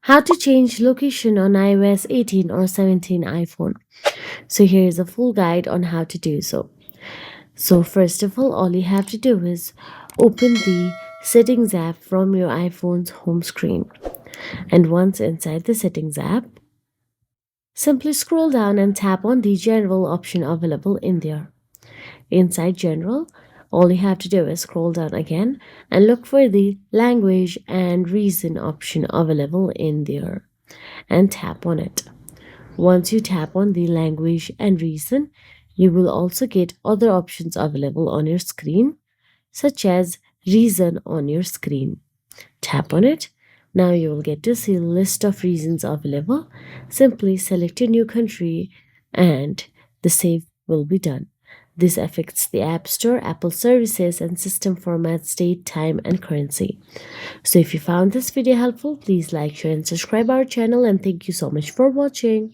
How to change location on iOS 18 or 17 iPhone. So here is a full guide on how to do so. So first of all you have to do is open the settings app from your iPhone's home screen. And once inside the settings app, simply scroll down and tap on the general option available in there. Inside general, all you have to do is scroll down again and look for the language and reason option available in there and tap on it. Once you tap on the language and reason, you will also get other options available on your screen, such as reason on your screen. Tap on it. Now you will get to see a list of reasons available. Simply select your new country and the save will be done. This affects the App Store, Apple services, and system formats, date, time, and currency. So if you found this video helpful, please like, share, and subscribe our channel. And thank you so much for watching.